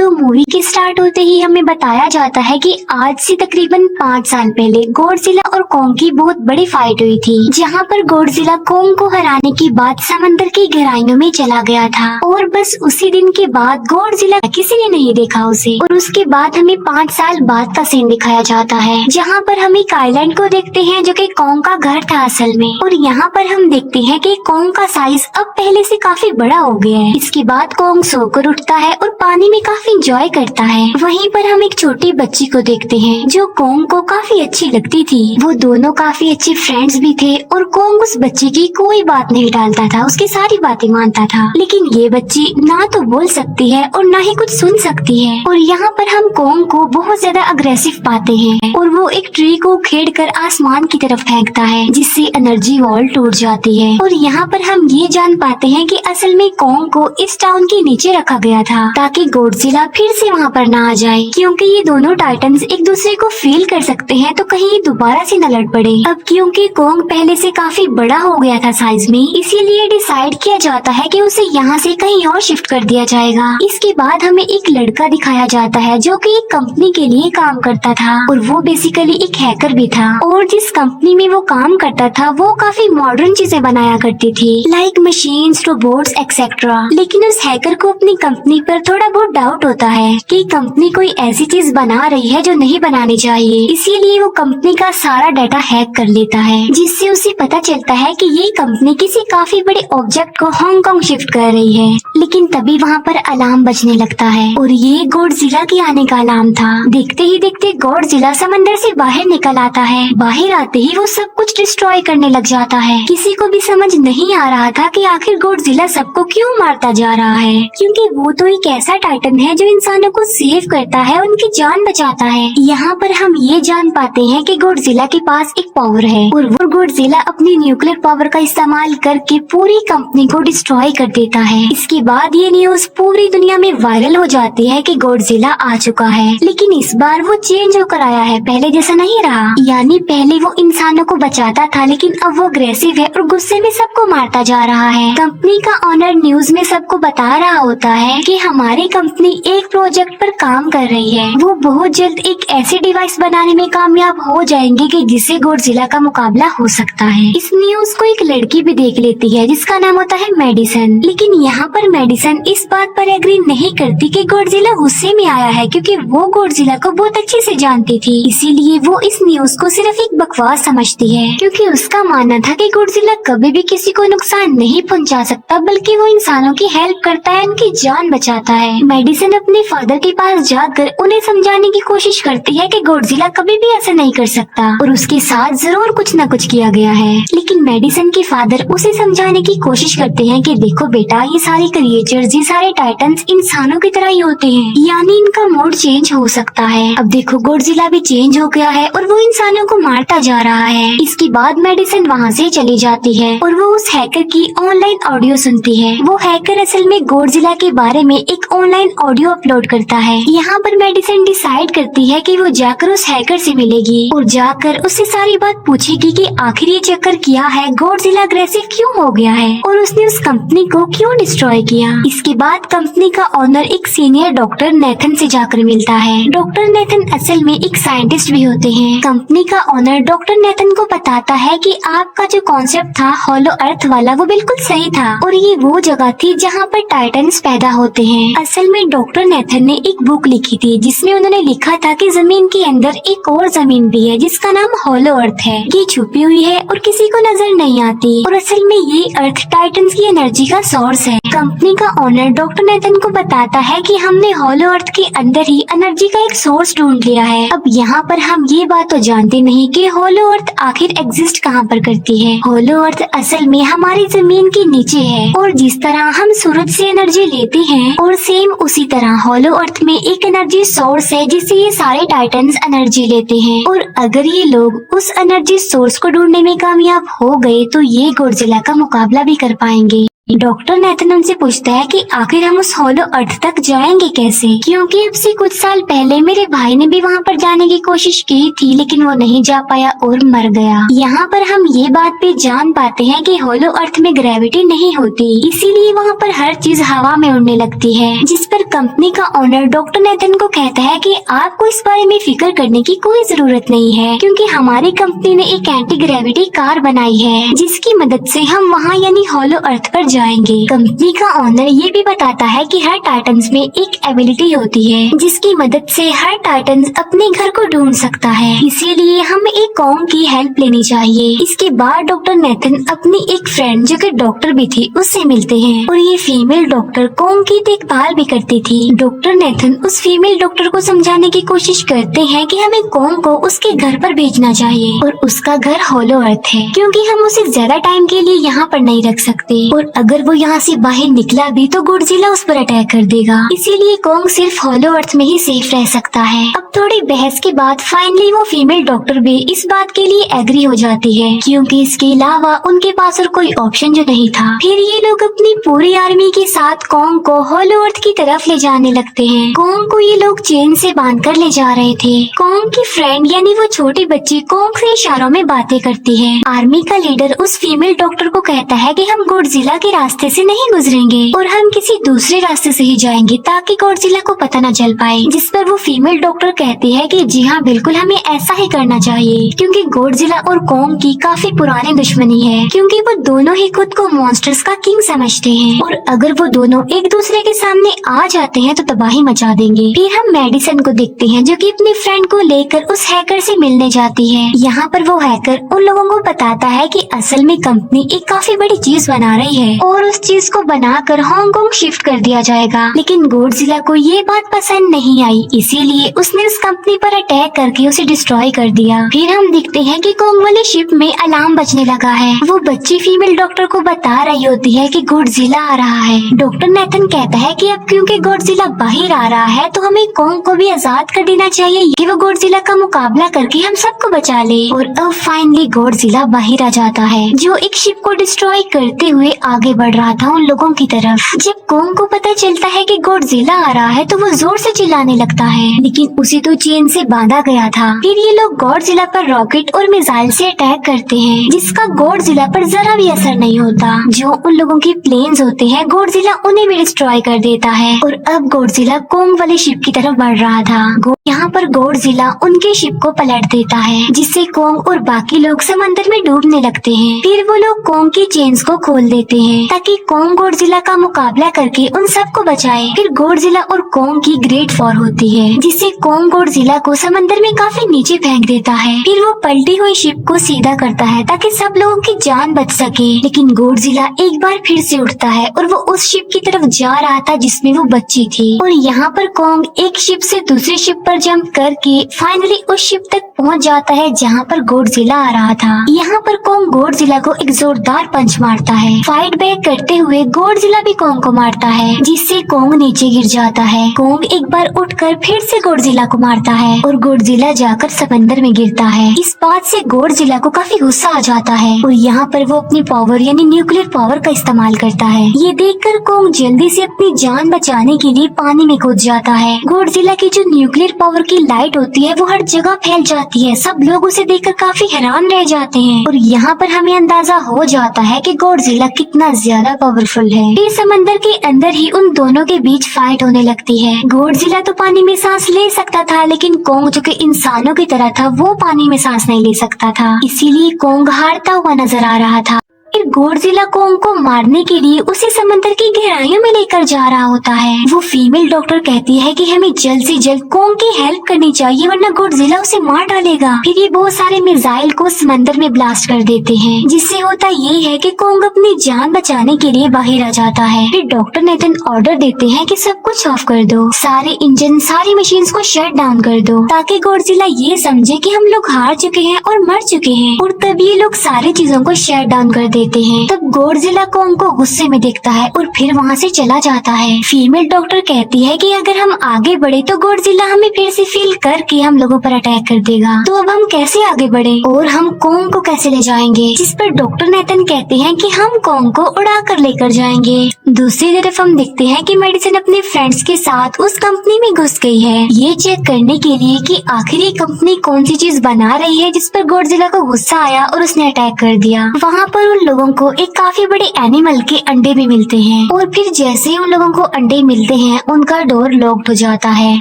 तो मूवी के स्टार्ट होते ही हमें बताया जाता है कि आज से तकरीबन 5 साल पहले गॉडजिला और कॉन्ग की बहुत बड़ी फाइट हुई थी, जहां पर गॉडजिला कॉन्ग को हराने के बाद समंदर की गहराइयों में चला गया था और बस उसी दिन के बाद गॉडजिला किसी ने नहीं देखा उसे। और उसके बाद हमें 5 साल बाद का सीन दिखाया जाता है, जहाँ पर हम एक आइलैंड को देखते हैं जो कि कॉन्ग का घर था असल में। और यहाँ पर हम देखते हैं कि कॉन्ग का साइज अब पहले से काफी बड़ा हो गया है। इसके बाद कॉन्ग सोकर उठता है और पानी में काफी एंजॉय करता है। वहीं पर हम एक छोटी बच्ची को देखते हैं जो कॉन्ग को काफी अच्छी लगती थी। वो दोनों काफी अच्छे फ्रेंड्स भी थे और कॉन्ग उस बच्ची की कोई बात नहीं टालता था, उसकी सारी बातें मानता था। लेकिन ये बच्ची ना तो बोल सकती है और ना ही कुछ सुन सकती है। और यहाँ पर हम कॉन्ग को बहुत ज्यादा अग्रेसिव पाते हैं और वो एक ट्री को उखेड़ कर आसमान की तरफ फेंकता है, जिससे एनर्जी वॉल टूट जाती है। और यहाँ पर हम ये जान पाते हैं कि असल में कॉन्ग को इस टाउन के नीचे रखा गया था ताकि गॉडजिला फिर से वहाँ पर ना आ जाए, क्योंकि ये दोनों टाइटन्स एक दूसरे को फील कर सकते हैं तो कहीं ये दोबारा से न लड़ पड़े। अब क्योंकि कॉन्ग पहले से काफी बड़ा हो गया था साइज में, इसीलिए डिसाइड किया जाता है कि उसे यहाँ से कहीं और शिफ्ट कर दिया जाएगा। इसके बाद हमें एक लड़का दिखाया जाता है जो कि एक कंपनी के लिए काम करता था और वो बेसिकली एक हैकर भी था। और जिस कंपनी में वो काम करता था वो काफी मॉडर्न चीजें बनाया करती थी, लाइक मशीन्स, रोबोट्स एक्सेट्रा। लेकिन उस हैकर को अपनी कंपनी पर थोड़ा बहुत डाउट होता है कि कंपनी कोई ऐसी चीज बना रही है जो नहीं बनानी चाहिए, इसीलिए वो कंपनी का सारा डाटा हैक कर लेता है, जिससे उसे पता चलता है कि ये कंपनी किसी काफी बड़े ऑब्जेक्ट को हांगकांग शिफ्ट कर रही है। लेकिन तभी वहाँ पर अलार्म बजने लगता है और ये गॉडजिला के आने का अलार्म था। देखते ही देखते गॉडजिला समंदर से बाहर निकल आता है। बाहर आते ही वो सब कुछ डिस्ट्रॉय करने लग जाता है। किसी को भी समझ नहीं आ रहा था कि आखिर गॉडजिला सबको क्यों मारता जा रहा है, क्योंकि वो तो एक ऐसा टाइटन है जो इंसानों को सेव करता है, उनकी जान बचाता है। यहाँ पर हम ये जान पाते हैं कि गॉडजिला के पास एक पावर है और वो गॉडजिला अपनी न्यूक्लियर पावर का इस्तेमाल करके पूरी कंपनी को डिस्ट्रॉय कर देता है। इसके बाद ये न्यूज पूरी दुनिया में वायरल हो जाती है कि गॉडजिला आ चुका है, लेकिन इस बार वो चेंज होकर आया है, पहले जैसा नहीं रहा। यानी पहले वो इंसानों को बचाता था, लेकिन अब वो अग्रेसिव है और गुस्से में सबको मारता जा रहा है। कंपनी का ऑनर न्यूज में सबको बता रहा होता है कि हमारी कंपनी एक प्रोजेक्ट पर काम कर रही है, वो बहुत जल्द एक ऐसी डिवाइस बनाने में कामयाब हो जाएंगे कि जिससे गॉडजिला का मुकाबला हो सकता है। इस न्यूज को एक लड़की भी देख लेती है जिसका नाम होता है मेडिसन। लेकिन यहाँ पर मेडिसन इस बात पर एग्री नहीं करती कि गॉडजिला गुस्से में आया है, क्योंकि वो गॉडजिला को बहुत अच्छे से जानती थी। इसीलिए वो इस न्यूज को सिर्फ एक बकवास समझती है, क्योंकि उसका मानना था कि गॉडजिला कभी भी किसी को नुकसान नहीं पहुंचा सकता, बल्कि वो इंसानों की हेल्प करता है, उनकी जान बचाता है। मेडिसन अपने फादर के पास जाकर उन्हें समझाने की कोशिश करती है कि गॉडजिला कभी भी ऐसा नहीं कर सकता और उसके साथ जरूर कुछ न कुछ किया गया है। लेकिन मेडिसन के फादर उसे समझाने की कोशिश करते हैं कि देखो बेटा, ये सारे क्रिएचर्स, ये सारे टाइटन्स इंसानों की तरह ही होते हैं, यानी इनका मूड चेंज हो सकता है। अब देखो गॉडजिला भी चेंज हो गया है और वो इंसानों को मारता जा रहा है। इसके बाद मेडिसन वहाँ से चली जाती है और वो उस हैकर की ऑनलाइन ऑडियो सुनती है। वो हैकर असल में गॉडजिला के बारे में एक ऑनलाइन ऑडियो अपलोड करता है। यहाँ पर मेडिसन डिसाइड करती है कि वो जाकर उस हैकर से मिलेगी और जाकर उससे सारी बात पूछेगी कि आखिर ये चक्कर क्या है, गॉडजिला अग्रेसिव क्यों हो गया है और उसने उस कंपनी को क्यों डिस्ट्रॉय किया। इसके बाद कंपनी का ओनर एक सीनियर डॉक्टर नेथन से जाकर मिलता है। डॉक्टर नेथन असल में एक साइंटिस्ट भी होते हैं। कंपनी का ओनर डॉक्टर नेथन को बताता है कि आपका जो कॉन्सेप्ट था हॉलो अर्थ वाला, वो बिल्कुल सही था और ये वो जगह थी जहाँ पर टाइटन्स पैदा होते हैं। असल में डॉक्टर नेथन ने एक बुक लिखी थी जिसमें उन्होंने लिखा था कि जमीन के अंदर एक और जमीन भी है जिसका नाम हॉलो अर्थ है। ये छुपी हुई है और किसी को नजर नहीं आती और असल में ये अर्थ टाइटन्स की एनर्जी का सोर्स है। कंपनी का ओनर डॉक्टर नेथन को बताता है कि हमने हॉलो अर्थ के अंदर ही एनर्जी का एक सोर्स ढूंढ लिया है। अब यहाँ पर हम ये बात तो जानते नहीं कि हॉलो अर्थ आखिर एग्जिस्ट कहाँ पर करती है। हॉलो अर्थ असल में हमारी जमीन के नीचे है और जिस तरह हम सूरज से एनर्जी लेते हैं और सेम उसी तरह हॉलो अर्थ में एक एनर्जी सोर्स है जिससे ये सारे टाइटन्स एनर्जी लेते हैं। और अगर ये लोग उस एनर्जी सोर्स को ढूंढने में कामयाब हो गए तो ये गॉडजिला का मुकाबला भी कर पाएंगे। डॉक्टर नेथन उनसे पूछता है कि आखिर हम उस हॉलो अर्थ तक जाएंगे कैसे, क्योंकि अब से कुछ साल पहले मेरे भाई ने भी वहाँ पर जाने की कोशिश की थी, लेकिन वो नहीं जा पाया और मर गया। यहाँ पर हम ये बात भी जान पाते हैं कि हॉलो अर्थ में ग्रेविटी नहीं होती, इसीलिए वहाँ पर हर चीज हवा में उड़ने लगती है। जिस पर कंपनी का ओनर डॉक्टर नेथन को कहता है कि आपको इस बारे में फिक्र करने की कोई जरूरत नहीं है, क्योंकि हमारी कंपनी ने एक एंटी ग्रेविटी कार बनाई है, जिसकी मदद से हम वहाँ यानी हॉलो अर्थ पर जाएंगे। कंपनी का ओनर ये भी बताता है कि हर टाइटन्स में एक एबिलिटी होती है, जिसकी मदद से हर टाइटन्स अपने घर को ढूंढ सकता है, इसीलिए हमें एक कॉन्ग की हेल्प लेनी चाहिए। इसके बाद डॉक्टर नेथन अपनी एक फ्रेंड जो कि डॉक्टर भी थी उससे मिलते हैं, और ये फीमेल डॉक्टर कॉन्ग की देखभाल भी करती थी। डॉक्टर नेथन उस फीमेल डॉक्टर को समझाने की कोशिश करते हैं कि हमें कॉन्ग को उसके घर पर भेजना चाहिए, और उसका घर हॉलो अर्थ है, क्योंकि हम उसे ज्यादा टाइम के लिए यहाँ पर नहीं रख सकते, और अगर वो यहाँ से बाहर निकला भी तो गॉडजिला उस पर अटैक कर देगा, इसीलिए कॉन्ग सिर्फ हॉलो अर्थ में ही सेफ रह सकता है। अब थोड़ी बहस के बाद फाइनली वो फीमेल डॉक्टर भी इस बात के लिए एग्री हो जाती है, क्योंकि इसके अलावा उनके पास और कोई ऑप्शन जो नहीं था। फिर ये लोग अपनी पूरी आर्मी के साथ कॉन्ग को हॉलो अर्थ की तरफ ले जाने लगते हैं। कॉन्ग को ये लोग चेन से बांध कर ले जा रहे थे। कॉन्ग की फ्रेंड यानी वो छोटी बच्ची कॉन्ग से इशारों में बातें करती है। आर्मी का लीडर उस फीमेल डॉक्टर को कहता है कि हम गॉडजिला के रास्ते से नहीं गुजरेंगे और हम किसी दूसरे रास्ते से ही जाएंगे, ताकि गॉडजिला को पता न चल पाए। जिस पर वो फीमेल डॉक्टर कहती है कि जी हाँ बिल्कुल, हमें ऐसा ही करना चाहिए, क्योंकि गॉडजिला और कॉन्ग की काफी पुरानी दुश्मनी है, क्योंकि वो दोनों ही खुद को मॉन्स्टर्स का किंग समझते हैं, और अगर वो दोनों एक दूसरे के सामने आ जाते हैं तो तबाही मचा देंगे। फिर हम मेडिसन को देखते हैं जो कि अपनी फ्रेंड को लेकर उस हैकर से मिलने जाती है। यहाँ पर वो हैकर उन लोगों को बताता है कि असल में कंपनी एक काफी बड़ी चीज बना रही है और उस चीज को बनाकर हांगकांग शिफ्ट कर दिया जाएगा, लेकिन गॉडजिला को ये बात पसंद नहीं आई, इसीलिए उसने उस कंपनी पर अटैक करके उसे डिस्ट्रॉय कर दिया। फिर हम देखते हैं कि कॉन्ग वाली शिप में अलार्म बजने लगा है। वो बच्ची फीमेल डॉक्टर को बता रही होती है कि गॉडजिला आ रहा है। डॉक्टर नेथन कहता है कि अब क्योंकि गॉडजिला बाहर आ रहा है तो हमें कॉन्ग को भी आजाद कर देना चाहिए कि वो गॉडजिला का मुकाबला करके हम सबको बचा ले। और अब फाइनली गॉडजिला बाहर आ जाता है, जो एक शिप को डिस्ट्रॉय करते हुए आगे बढ़ रहा था उन लोगों की तरफ। जब कॉन्ग को पता चलता है कि गॉडजिला आ रहा है तो वो जोर से चिल्लाने लगता है, लेकिन उसे तो चेन से बांधा गया था। फिर ये लोग गॉडजिला पर रॉकेट और मिसाइल से अटैक करते हैं, जिसका गॉडजिला पर जरा भी असर नहीं होता। जो उन लोगों के प्लेन्स होते हैं गॉडजिला उन्हें भी डिस्ट्रॉय कर देता है, और अब गॉडजिला कॉन्ग वाली शिप की तरफ बढ़ रहा था। यहाँ पर गॉडजिला उनके शिप को पलट देता है, जिससे कॉन्ग और बाकी लोग समंदर में डूबने लगते हैं। फिर वो लोग कॉन्ग की चेन्स को खोल देते हैं ताकि कॉन्ग गॉडजिला का मुकाबला करके उन सबको बचाए। फिर गॉडजिला और कॉन्ग की ग्रेट वॉर होती है, जिससे कॉन्ग गॉडजिला को समंदर में काफी नीचे फेंक देता है। फिर वो पलटी हुई शिप को सीधा करता है ताकि सब लोगों की जान बच सके, लेकिन गॉडजिला एक बार फिर से उठता है और वो उस शिप की तरफ जा रहा था जिसमें वो बच्ची थी। और यहाँ पर कॉन्ग एक शिप से दूसरी शिप पर जंप करके फाइनली उस शिप तक पहुँच जाता है जहाँ पर गॉडजिला आ रहा था। यहाँ पर कॉन्ग गॉडजिला को एक जोरदार पंच मारता है। फाइट बैक करते हुए गॉडजिला भी कॉन्ग को मारता है, जिससे कॉन्ग नीचे गिर जाता है। कॉन्ग एक बार उठकर फिर से गॉडजिला को मारता है और गॉडजिला जाकर समंदर में गिरता है। इस बात से गॉडजिला को काफी गुस्सा आ जाता है और यहाँ पर वो अपनी पावर यानी न्यूक्लियर पावर का इस्तेमाल करता है। ये देखकर कॉन्ग जल्दी से अपनी जान बचाने के लिए पानी में कूद जाता है। गॉडजिला की जो न्यूक्लियर पावर की लाइट होती है वो हर जगह फैल जाती है। सब लोग उसे देखकर काफी हैरान रह जाते हैं और यहाँ पर हमें अंदाजा हो जाता है कि गॉडजिला कितना ज्यादा पावरफुल है। फिर समंदर के अंदर ही उन दोनों के बीच फाइट होने लगती है। गॉडजिला तो पानी में सांस ले सकता था, लेकिन कॉन्ग जो कि इंसानों की तरह था वो पानी में सांस नहीं ले सकता था, इसीलिए कॉन्ग हारता हुआ नजर आ रहा था। फिर गॉडजिला कॉन्ग को मारने के लिए उसे समंदर की गहराइयों में लेकर जा रहा होता है। वो फीमेल डॉक्टर कहती है कि हमें जल्द से जल्द कॉन्ग की हेल्प करनी चाहिए वरना गॉडजिला उसे मार डालेगा। फिर ये बहुत सारे मिसाइल को समंदर में ब्लास्ट कर देते हैं, जिससे होता ये है कि कॉन्ग अपनी जान बचाने के लिए बाहर आ जाता है। फिर डॉक्टर नेथन ऑर्डर देते हैं कि सब कुछ ऑफ कर दो, सारे इंजन सारी मशीन्स को शट डाउन कर दो, ताकि गॉडजिला ये समझे कि हम लोग हार चुके हैं और मर चुके हैं। और तब ये लोग सारी चीजों को शट डाउन कर देते देते हैं। तब गॉडजिला कोंग को गुस्से में देखता है और फिर वहाँ से चला जाता है। फीमेल डॉक्टर कहती है कि अगर हम आगे बढ़े तो गॉडजिला हमें फिर से फील करके हम लोगों पर अटैक कर देगा, तो अब हम कैसे आगे बढ़े और हम कोंग को कैसे ले जाएंगे। जिस पर डॉक्टर नेथन कहते हैं कि हम कोंग को उड़ा कर लेकर जाएंगे। दूसरी तरफ हम देखते हैं कि मेडिसिन अपने फ्रेंड्स के साथ उस कंपनी में घुस गई है, ये चेक करने के लिए कि आखिर ये कंपनी कौन सी चीज बना रही है जिस पर गॉडजिला को गुस्सा आया और उसने अटैक कर दिया। वहाँ पर उन लोगों को एक काफी बड़े एनिमल के अंडे भी मिलते हैं और फिर जैसे ही उन लोगों को अंडे मिलते हैं उनका डोर लॉक्ड हो जाता है।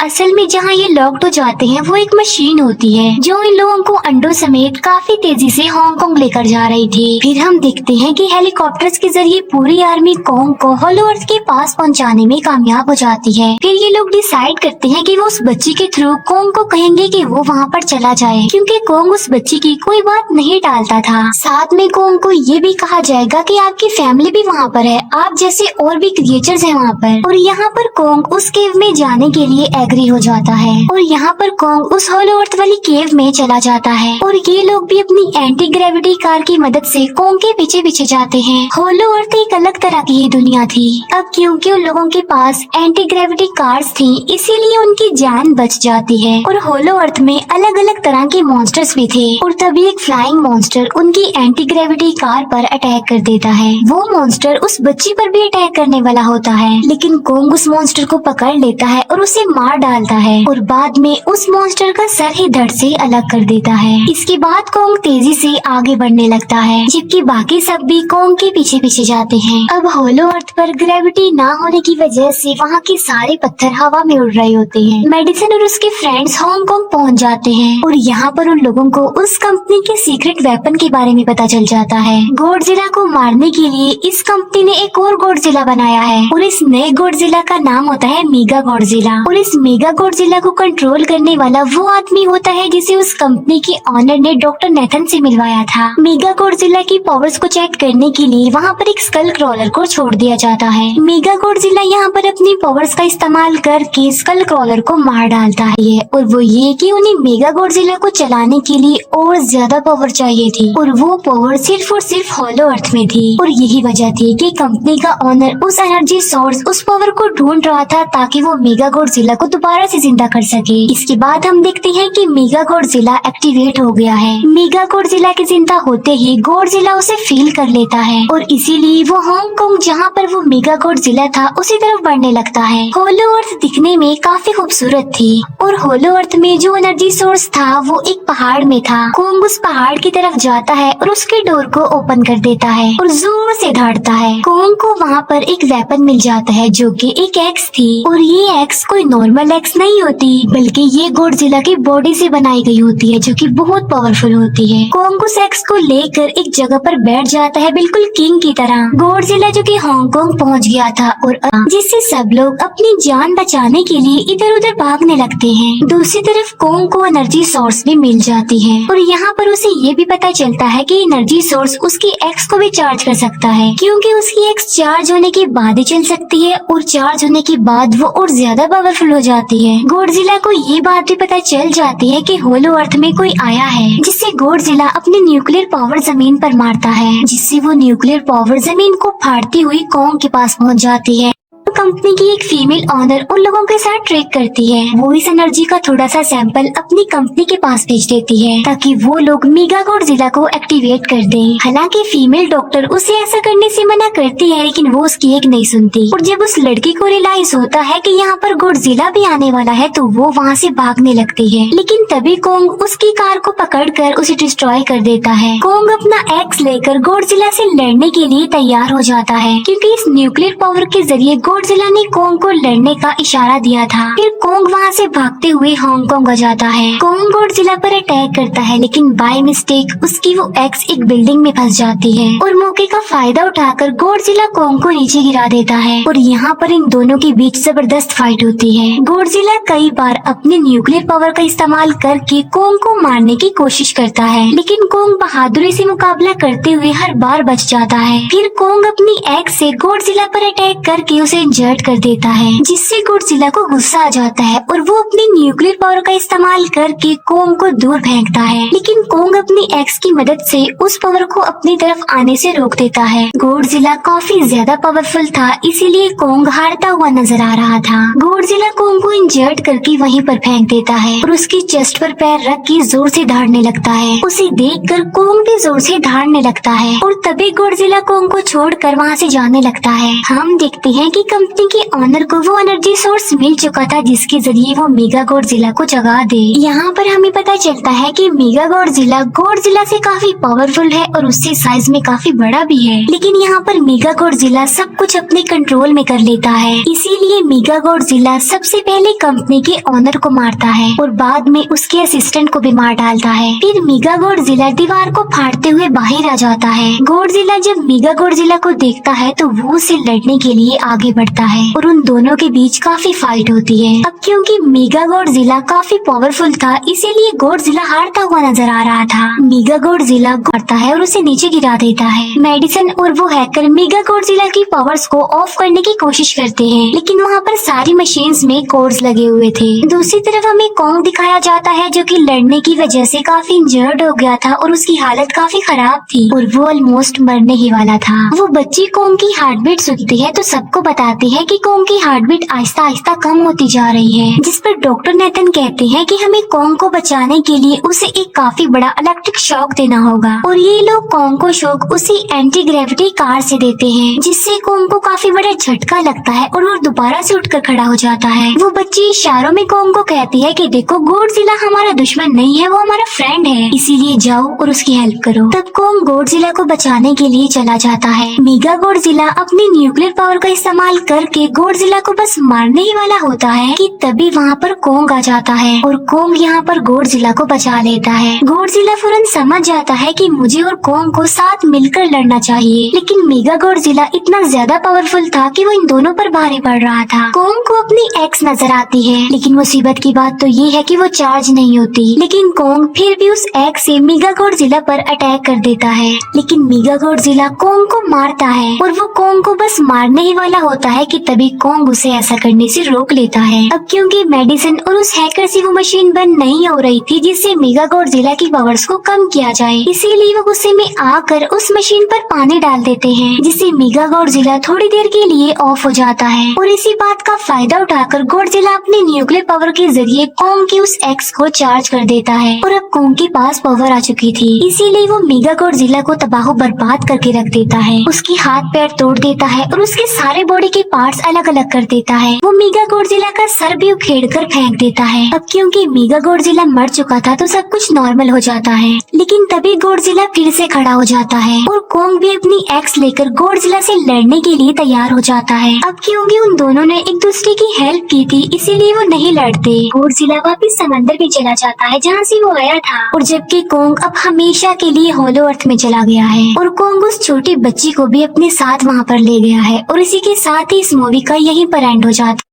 असल में जहाँ ये लॉक्ड हो जाते हैं वो एक मशीन होती है जो इन लोगों को अंडों समेत काफी तेजी से हांगकांग लेकर जा रही थी। फिर हम देखते हैं कि हेलीकॉप्टर्स के जरिए पूरी आर्मी कोंग को होलो अर्थ के पास पहुंचाने में कामयाब हो जाती है। फिर ये लोग डिसाइड करते हैं कि वो उस बच्ची के थ्रू कोंग को कहेंगे कि वो वहाँ पर चला जाए, क्योंकि कोंग उस बच्ची की कोई बात नहीं टालता था। साथ में कोंग को ये भी कहा जाएगा कि आपकी फैमिली भी वहाँ पर है, आप जैसे और भी क्रिएचर्स हैं वहाँ पर। और यहाँ पर कोंग उस केव में जाने के लिए एग्री हो जाता है और यहाँ पर कोंग उस होलो अर्थ वाली केव में चला जाता है और ये लोग भी अपनी एंटी ग्रेविटी कार की मदद से कोंग के पीछे पीछे जाते हैं। होलो अर्थ एक अलग तरह की ही दुनिया थी। अब क्योंकि उन लोगों के पास एंटी ग्रेविटी कार्स थी इसीलिए उनकी जान बच जाती है। और होलो अर्थ में अलग अलग तरह के मॉन्स्टर्स भी थे और तभी एक फ्लाइंग मॉन्स्टर उनकी एंटी ग्रेविटी कार पर अटैक कर देता है। वो मॉन्स्टर उस बच्ची पर भी अटैक करने वाला होता है, लेकिन कोंग उस मॉन्स्टर को पकड़ लेता है और उसे मार डालता है और बाद में उस मॉन्स्टर का सर ही धड़ से अलग कर देता है। इसके बाद कोंग तेजी से आगे बढ़ने लगता है, जबकि बाकी सब भी कोंग के पीछे पीछे जाते हैं। अब होलो अर्थ पर ग्रेविटी ना होने की वजह से वहाँ के सारे पत्थर हवा में उड़ रहे होते हैं। मेडिसिन और उसके फ्रेंड्स हांगकांग पहुँच जाते हैं और यहाँ पर उन लोगों को उस कंपनी के सीक्रेट वेपन के बारे में पता चल जाता है। गॉडजिला को मारने के लिए इस कंपनी ने एक और गॉडजिला बनाया है और इस नए गॉडजिला का नाम होता है मेगा गॉडजिला। और इस मेगा गॉडजिला को कंट्रोल करने वाला वो आदमी होता है जिसे उस कंपनी के ऑनर ने डॉक्टर नेथन से मिलवाया था। मेगा गॉडजिला की पावर्स को चेक करने के लिए वहाँ पर एक स्कल क्रॉलर को छोड़ दिया जाता है। मेगा गॉडजिला यहाँ पर अपनी पावर्स का इस्तेमाल करके स्कल क्रॉलर को मार डालता है और वो ये कि उन्हें मेगा गॉडजिला को चलाने के लिए और ज्यादा पावर चाहिए थी और वो पावर सिर्फ और सिर्फ होलो अर्थ में थी। और यही वजह थी कि कंपनी का ऑनर उस एनर्जी सोर्स उस पावर को ढूंढ रहा था ताकि वो मेगा गॉडजिला को दोबारा से जिंदा कर सके। इसके बाद हम देखते हैं कि मेगा गॉडजिला एक्टिवेट हो गया है। मेगा गॉडजिला के जिंदा होते ही गॉडजिला उसे फील कर लेता है और इसीलिए वो हांगकांग जहाँ पर वो मेगा गॉडजिला था उसी तरफ बढ़ने लगता है। होलो अर्थ दिखने में काफी खूबसूरत थी और होलो अर्थ में जो एनर्जी सोर्स था वो एक पहाड़ में था। कोंग उस पहाड़ की तरफ जाता है और उसके डोर को ओपन कर देता है और जोर से दौड़ता है। कोंग को वहाँ पर एक वेपन मिल जाता है जो कि एक एक्स थी और ये एक्स कोई नॉर्मल एक्स नहीं होती बल्कि ये गॉडजिला की बॉडी से बनाई गई होती है जो कि बहुत पावरफुल होती है। कोंग उस एक्स को लेकर एक जगह पर बैठ जाता है बिल्कुल किंग की तरह। गॉडजिला जो कि हांगकांग पहुंच गया था और जिससे सब लोग अपनी जान बचाने के लिए इधर उधर भागने लगते हैं। दूसरी तरफ कोंग को एनर्जी सोर्स भी मिल जाती है और यहाँ पर उसे ये भी पता चलता है कि एनर्जी सोर्स उसकी एक्स को भी चार्ज कर सकता है, क्योंकि उसकी एक्स चार्ज होने के बाद ही चल सकती है और चार्ज होने के बाद वो और ज्यादा पावरफुल हो जाती है। गॉडजिला को ये बात भी पता चल जाती है कि होलो अर्थ में कोई आया है, जिससे गॉडजिला अपनी न्यूक्लियर पावर जमीन पर मारता है, जिससे वो न्यूक्लियर पावर जमीन को फाड़ती हुई कोंग के पास पहुंच जाती है। कंपनी की एक फीमेल ऑनर उन लोगों के साथ ट्रेक करती है। वो इस एनर्जी का थोड़ा सा सैंपल अपनी कंपनी के पास भेज देती है ताकि वो लोग मेगा गॉडजिला को एक्टिवेट कर दें। हालांकि फीमेल डॉक्टर उसे ऐसा करने से मना करती है लेकिन वो उसकी एक नहीं सुनती और जब उस लड़की को रियलाइज होता है कि यहाँ पर गॉडजिला भी आने वाला है तो वो वहाँ से भागने लगती है, लेकिन तभी कोंग उसकी कार को पकड़कर उसे डिस्ट्रॉय कर देता है। कोंग अपना एक्स लेकर गॉडजिला से लड़ने के लिए तैयार हो जाता है क्योंकि इस न्यूक्लियर पावर के जरिए गॉडजिला ने कोंग को लड़ने का इशारा दिया था। फिर कोंग वहाँ से भागते हुए हांगकांग आ जाता है। कोंग गॉडजिला पर अटैक करता है लेकिन बाय मिस्टेक उसकी वो एक्स एक बिल्डिंग में फंस जाती है और मौके का फायदा उठाकर गॉडजिला कोंग को नीचे गिरा देता है और यहाँ पर इन दोनों के बीच जबरदस्त फाइट होती है। गॉडजिला कई बार अपने न्यूक्लियर पावर का इस्तेमाल करके कोंग को मारने की कोशिश करता है, लेकिन कोंग बहादुरी से मुकाबला करते हुए हर बार बच जाता है। फिर कोंग अपनी एक्स से गॉडजिला पर अटैक करके उसे इंजर्ड कर देता है, जिससे गॉडजिला को गुस्सा आ जाता है और वो अपनी न्यूक्लियर पावर का इस्तेमाल करके कोंग को दूर फेंकता है। लेकिन कोंग अपनी एक्स की मदद से उस पावर को अपनी तरफ आने से रोक देता है। गॉडजिला काफी ज्यादा पावरफुल था, इसीलिए कोंग हारता हुआ नजर आ रहा था। गॉडजिला कोंग को इंजर्ड करके वहीं पर फेंक देता है और उसकी चेस्ट पर पैर रख के जोर से दहाड़ने लगता है। उसे देखकर कोंग भी जोर से दहाड़ने लगता है और तभी गॉडजिला कोंग को छोड़कर वहाँ से जाने लगता है। हम देखते हैं कि कंपनी के ओनर को वो एनर्जी सोर्स मिल चुका था जिसके जरिए वो मेगा गॉडजिला को जगा दे। यहाँ पर हमें पता चलता है कि मेगा गॉडजिला से काफी पावरफुल है और उससे साइज में काफी बड़ा भी है। लेकिन यहाँ पर मेगा गॉडजिला सब कुछ अपने कंट्रोल में कर लेता है, इसीलिए मेगा गॉडजिला सबसे पहले कंपनी के ओनर को मारता है और बाद में उसके असिस्टेंट को भी मार डालता है। फिर मेगा गॉडजिला दीवार को फाड़ते हुए बाहर आ जाता है। गॉडजिला जब मेगा गॉडजिला को देखता है तो वो उसे लड़ने के लिए आगे बढ़ता है और उन दोनों के बीच काफी फाइट होती है। अब क्योंकि मेगा गॉडजिला काफी पावरफुल था, इसीलिए गॉडजिला हारता हुआ नजर आ रहा था। मेगा गॉडजिला मारता है और उसे नीचे गिरा देता है। मेडिसन और वो हैकर मेगा गॉडजिला की पावर्स को ऑफ करने की कोशिश करते हैं, लेकिन वहाँ पर सारी मशीन्स में कोड्स लगे हुए थे। दूसरी तरफ हमें कोंग दिखाया जाता है जो कि लड़ने की वजह से काफी इंजर्ड हो गया था और उसकी हालत काफी खराब थी और वो ऑलमोस्ट मरने ही वाला था। वो बच्ची कोंग की हार्ट बीट सुनती है तो सबको बताती है कि कोंग की हार्ट बीट आहिस्ता आहिस्ता कम होती जा रही है, जिस पर डॉक्टर नेथन कहते हैं कि हमें कोंग को बचाने के लिए उसे एक काफी बड़ा इलेक्ट्रिक शॉक देना होगा। और ये लोग कोंग को शॉक उसी एंटी ग्रेविटी कार से देते हैं, जिससे कोंग को काफी बड़ा झटका लगता है और वो दोबारा से उठकर खड़ा हो जाता है। वो बच्ची इशारों में कोंग को कहती है कि देखो गॉडजिला हमारा दुश्मन नहीं है, वो हमारा फ्रेंड है, इसीलिए जाओ और उसकी हेल्प करो। तब कोंग गॉडजिला को बचाने के लिए चला जाता है। मेगा गॉडजिला अपनी न्यूक्लियर पावर का इस्तेमाल करके गॉडजिला को बस मारने ही वाला होता है कि तभी वहाँ पर कोंग आ जाता है और कोंग यहाँ पर गॉडजिला को बचा लेता है। गॉडजिला फौरन समझ जाता है कि मुझे और कोंग को साथ मिलकर लड़ना चाहिए, लेकिन मेगा गॉडजिला इतना ज्यादा पावरफुल था कि वो इन दोनों पर भारी पड़ रहा था। कोंग को अपनी एक्स नजर आती है, लेकिन मुसीबत की बात तो ये है कि वो चार्ज नहीं होती। लेकिन कोंग फिर भी उस एक्स से मेगा गॉडजिला पर अटैक कर देता है, लेकिन मेगा गॉडजिला कोंग को मारता है और वो कोंग को बस मारने ही वाला होता है कि तभी कोंग उसे ऐसा करने से रोक लेता है। अब क्योंकि मेडिसन और उस हैकर से वो मशीन बंद नहीं हो रही थी जिससे मेगा गॉडजिला की पावर्स को कम किया जाए, इसीलिए वो गुस्से में आकर उस मशीन पर पानी डाल देते हैं, जिससे मेगा गॉडजिला थोड़ी देर के लिए ऑफ हो जाता है। और इसी बात का फायदा उठाकर गॉडजिला अपने न्यूक्लियर पावर के जरिए कोंग की उस एक्स को चार्ज कर देता है और अब कोंग के पास पावर आ चुकी थी, इसीलिए वो मेगा गॉडजिला को तबाह बर्बाद करके रख देता है। उसकी हाथ पैर तोड़ देता है और उसके सारे बॉडी के पार्ट्स अलग अलग कर देता है। वो मेगा गॉडजिला का सर भी उखेड़ कर फेंक देता है। अब क्योंकि मेगा गॉडजिला मर चुका था तो सब कुछ नॉर्मल हो जाता है, लेकिन तभी गॉडजिला फिर से खड़ा हो जाता है और कोंग भी अपनी एक्स लेकर गॉडजिला से लड़ने के लिए तैयार हो जाता है। अब क्योंकि उन दोनों ने एक दूसरे की हेल्प की थी, इसीलिए वो नहीं लड़ते। गॉडजिला वापिस समंदर में चला जाता है जहाँ से वो आया था, और जबकि कोंग अब हमेशा के लिए होलो अर्थ में चला गया है और कोंग उस छोटी बच्ची को भी अपने साथ वहाँ पर ले गया है। और इसी के साथ ही इस मूवी का यहीं पर एंड हो जाता है।